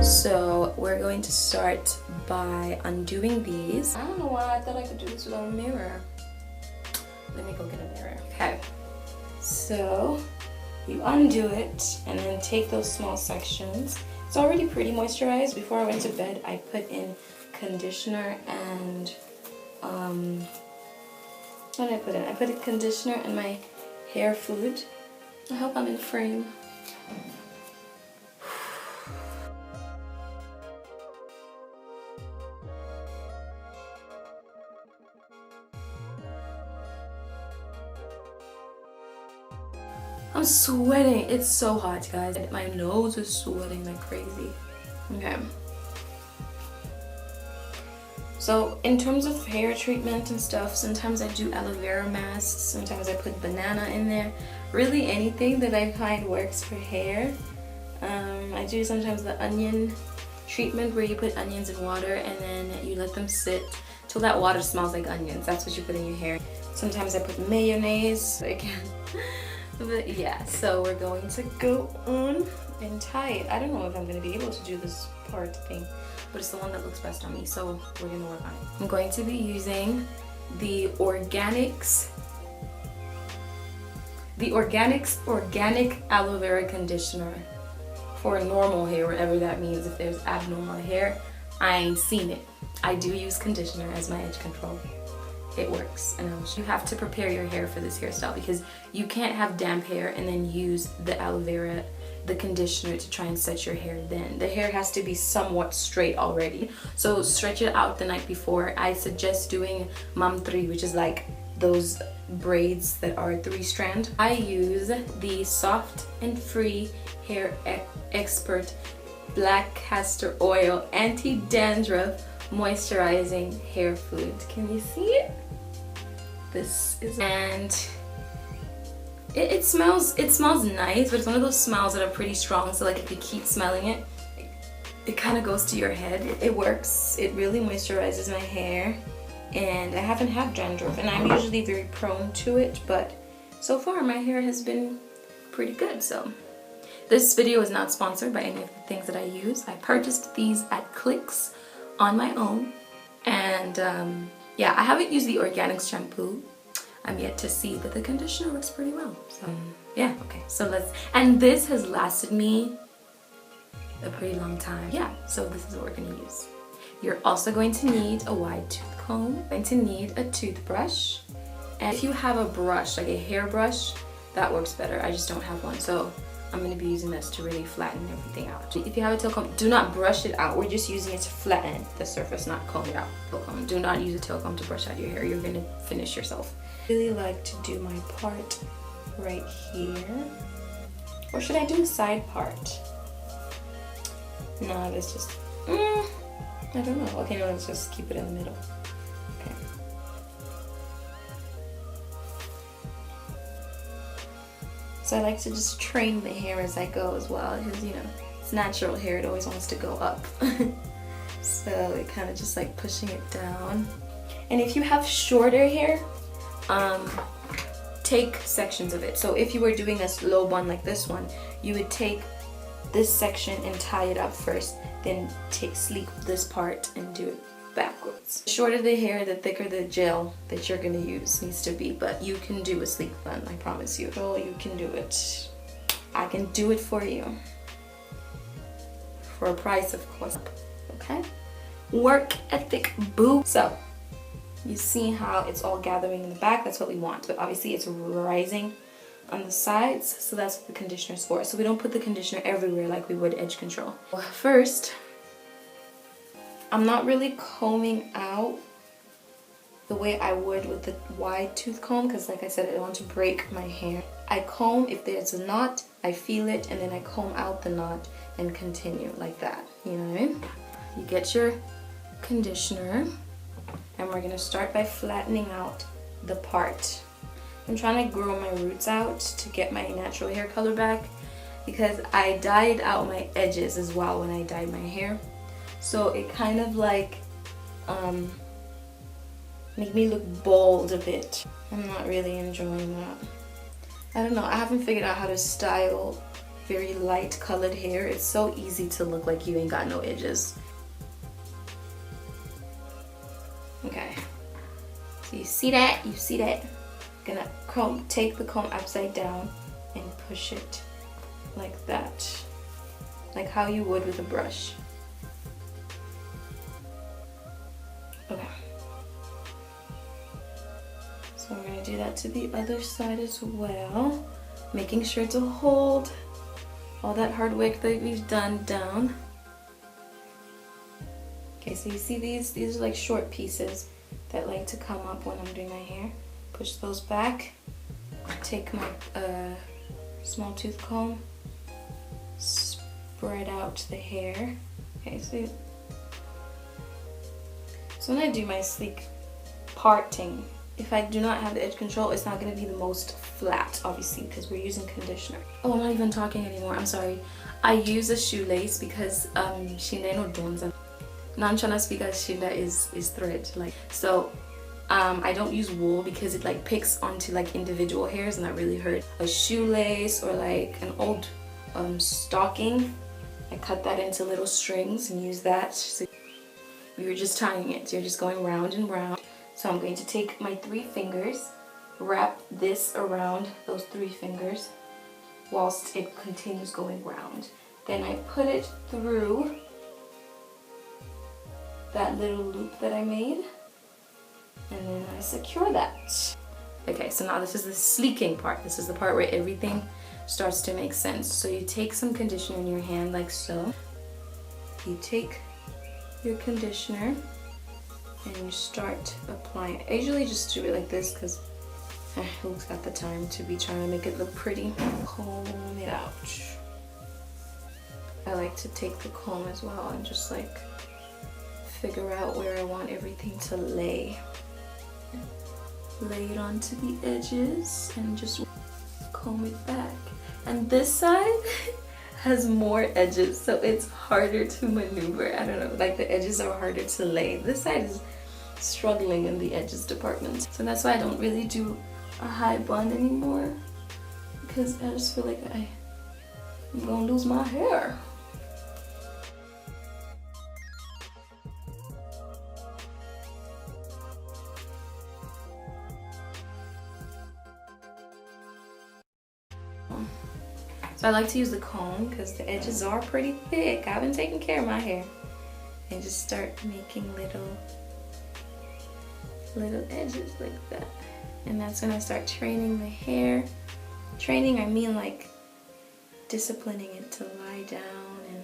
So we're going to start by undoing these. I don't know why I thought I could do this without a mirror. Let me go get a mirror. Okay, so you undo it and then take those small sections. It's already pretty moisturized. Before I went to bed, I put in conditioner and what did I put in? I put a conditioner and my hair food. I hope I'm in frame. I'm sweating. It's so hot, guys. My nose is sweating like crazy. Okay. So in terms of hair treatment and stuff, sometimes I do aloe vera masks. Sometimes I put banana in there. Really anything that I find works for hair. I do sometimes the onion treatment where you put onions in water and then you let them sit till that water smells like onions. That's what you put in your hair. Sometimes I put mayonnaise again. But yeah, so we're going to go on and tie it. I don't know if I'm going to be able to do this part thing, but it's the one that looks best on me, so we're going to work on it. I'm going to be using the Organic aloe vera conditioner for normal hair, whatever that means. If there's abnormal hair, I ain't seen it. I do use conditioner as my edge control. It works, and you have to prepare your hair for this hairstyle because you can't have damp hair and then use the aloe vera, the conditioner to try and set your hair. Then the hair has to be somewhat straight already, so stretch it out the night before. I suggest doing Mom 3, which is like those braids that are 3-strand. I use the Soft and Free Hair Expert Black Castor Oil Anti-Dandruff Moisturizing Hair Food. Can you see it? This is, and it smells nice, but it's one of those smells that are pretty strong, so like if you keep smelling it, it kind of goes to your head. It works. It really moisturizes my hair, and I haven't had dandruff, and I'm usually very prone to it, but so far my hair has been pretty good. So this video is not sponsored by any of the things that I use. I purchased these at Clicks on my own, and yeah, I haven't used the organic shampoo. I'm yet to see, but the conditioner works pretty well. So yeah, okay, so and this has lasted me a pretty long time. Yeah, so this is what we're gonna use. You're also going to need a wide tooth comb. You're going to need a toothbrush, and if you have a brush, like a hair brush, that works better. I just don't have one, so I'm going to be using this to really flatten everything out. If you have a tail comb, do not brush it out. We're just using it to flatten the surface, not comb it out. Do not use a tail comb to brush out your hair. You're going to finish yourself. I really like to do my part right here. Or should I do a side part? No, let's just, I don't know. Okay, no, let's just keep it in the middle. Okay. So I like to just train the hair as I go as well, because, you know, it's natural hair, it always wants to go up. So it kind of just like pushing it down. And if you have shorter hair, take sections of it. So if you were doing a low bun like this one, you would take this section and tie it up first, then sleek this part and do it backwards. The shorter the hair, the thicker the gel that you're gonna use needs to be, but you can do a sleek bun, I promise you. So you can do it. I can do it for you. For a price, of course. Okay? Work ethic, boo. So, you see how it's all gathering in the back? That's what we want. But obviously it's rising on the sides, so that's what the conditioner is for. So we don't put the conditioner everywhere like we would edge control. First, I'm not really combing out the way I would with the wide tooth comb, because like I said, I don't want to break my hair. I comb, if there's a knot, I feel it, and then I comb out the knot and continue like that. You know what I mean? You get your conditioner, and we're gonna start by flattening out the part. I'm trying to grow my roots out to get my natural hair color back, because I dyed out my edges as well when I dyed my hair. So it kind of like made me look bald a bit. I'm not really enjoying that. I don't know, I haven't figured out how to style very light colored hair, it's so easy to look like you ain't got no edges. Okay, so you see that? You see that? Gonna take the comb upside down and push it like that, like how you would with a brush. Okay. So we're gonna do that to the other side as well, making sure to hold all that hard work that we've done down. Okay, so you see these are like short pieces that like to come up when I'm doing my hair. Push those back, take my small tooth comb, spread out the hair. Okay, so when I do my sleek parting, if I do not have the edge control, it's not going to be the most flat, obviously, because we're using conditioner. Oh, I'm not even talking anymore, I'm sorry. I use a shoelace because Shinda no donza. Now I'm trying to speak as Shinda is thread. Like, so I don't use wool because it like picks onto like individual hairs and that really hurts. A shoelace or like an old stocking, I cut that into little strings and use that. So we were just tying it, so you're just going round and round. So I'm going to take my 3 fingers, wrap this around those 3 fingers whilst it continues going round. Then I put it through that little loop that I made, and then I secure that. Okay, so now this is the sleeking part. This is the part where everything starts to make sense. So you take some conditioner in your hand like so. You take your conditioner and you start applying it. I usually just do it like this because who's got the time to be trying to make it look pretty? Comb it out. I like to take the comb as well and just like figure out where I want everything to lay. Lay it onto the edges and just comb it back. And this side has more edges, so it's harder to maneuver. I don't know, like the edges are harder to lay. This side is struggling in the edges department. So that's why I don't really do a high bun anymore, because I just feel like I'm gonna lose my hair. So I like to use the comb because the edges are pretty thick. I've been taking care of my hair. And just start making little edges like that. And that's when I start training the hair. Training, I mean like disciplining it to lie down and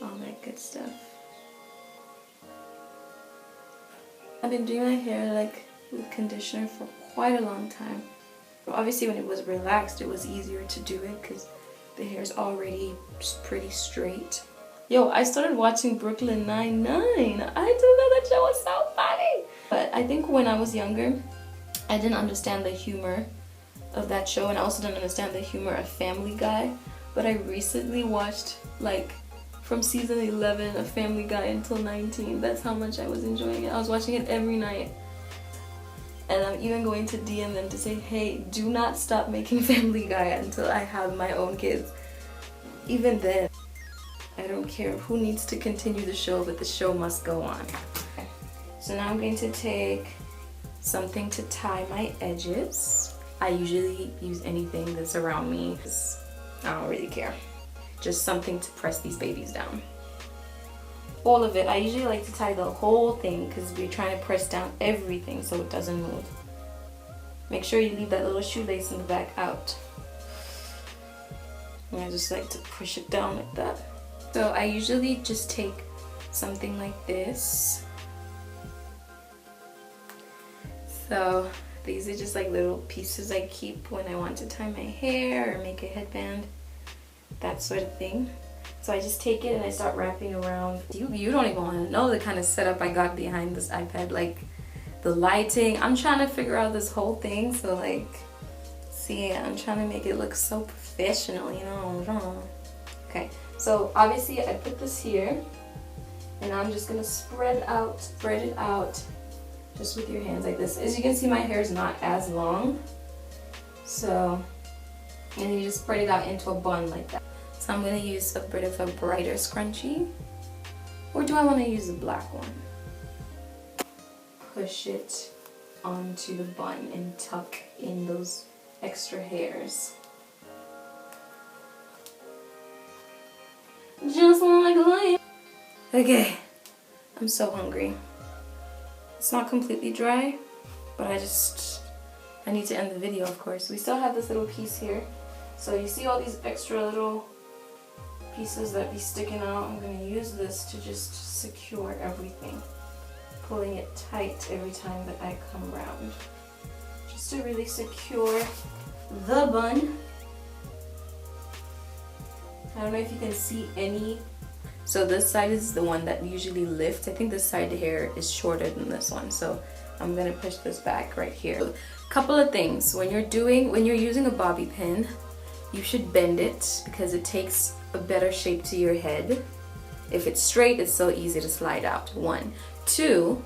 all that good stuff. I've been doing my hair like with conditioner for quite a long time. Obviously when it was relaxed, it was easier to do it because the hair's already pretty straight. Yo, I started watching Brooklyn Nine-Nine. I didn't know that show was so funny. But I think when I was younger, I didn't understand the humor of that show, and I also didn't understand the humor of Family Guy. But I recently watched, like, from season 11 of Family Guy until 19. That's how much I was enjoying it. I was watching it every night. And I'm even going to DM them to say, hey, do not stop making Family Guy until I have my own kids. Even then, I don't care who needs to continue the show, but the show must go on. Okay. So now I'm going to take something to tie my edges. I usually use anything that's around me because I don't really care. Just something to press these babies down. All of it. I usually like to tie the whole thing because we're trying to press down everything so it doesn't move. Make sure you leave that little shoelace in the back out. And I just like to push it down like that. So I usually just take something like this. So these are just like little pieces I keep when I want to tie my hair or make a headband, that sort of thing. So I just take it and I start wrapping around. You don't even want to know the kind of setup I got behind this iPad, like the lighting. I'm trying to figure out this whole thing, so like, see, I'm trying to make it look so professional, you know. Okay, so obviously I put this here, and I'm just gonna spread it out, just with your hands like this. As you can see, my hair is not as long, so, and you just spread it out into a bun like that. So I'm going to use a bit of a brighter scrunchie. Or do I want to use a black one? Push it onto the bun and tuck in those extra hairs. Just like that. Okay, I'm so hungry. It's not completely dry, but I need to end the video, of course. We still have this little piece here. So you see all these extra little pieces that be sticking out. I'm going to use this to just secure everything. Pulling it tight every time that I come around. Just to really secure the bun. I don't know if you can see any. So this side is the one that usually lifts. I think this side hair is shorter than this one. So I'm going to push this back right here. Couple of things. When you're using a bobby pin, you should bend it because it takes a better shape to your head. If it's straight, it's so easy to slide out. 1. 2,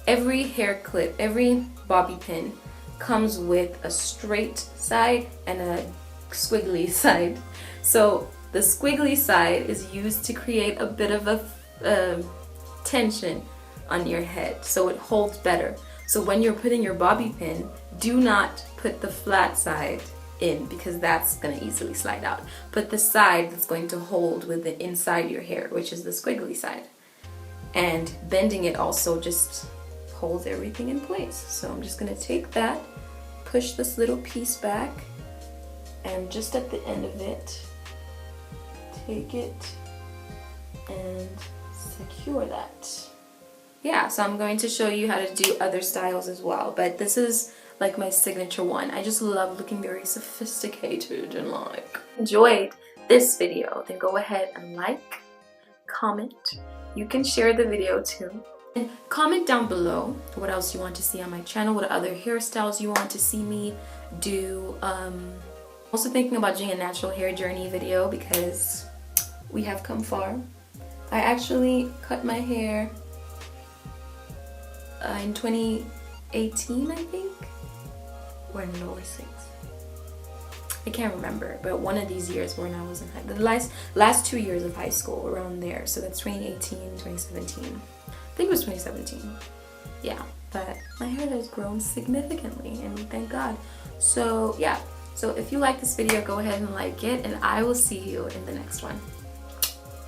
every hair clip, every bobby pin comes with a straight side and a squiggly side. So the squiggly side is used to create a bit of a tension on your head so it holds better. So when you're putting your bobby pin, do not put the flat side in because that's going to easily slide out. Put the side that's going to hold with the inside your hair, which is the squiggly side. And bending it also just holds everything in place. So I'm just going to take that, push this little piece back, and just at the end of it, take it and secure that. Yeah, so I'm going to show you how to do other styles as well, but this is like my signature one. I just love looking very sophisticated and like. Enjoyed this video, then go ahead and like, comment. You can share the video too. And comment down below what else you want to see on my channel, what other hairstyles you want to see me do. Also thinking about doing a natural hair journey video because we have come far. I actually cut my hair in 2018, I think, or in lower 6. I can't remember, but one of these years when I was in the last 2 years of high school, around there. So that's 2018, 2017. I think it was 2017. Yeah, but my hair has grown significantly, and thank God. So yeah, so if you like this video, go ahead and like it, and I will see you in the next one.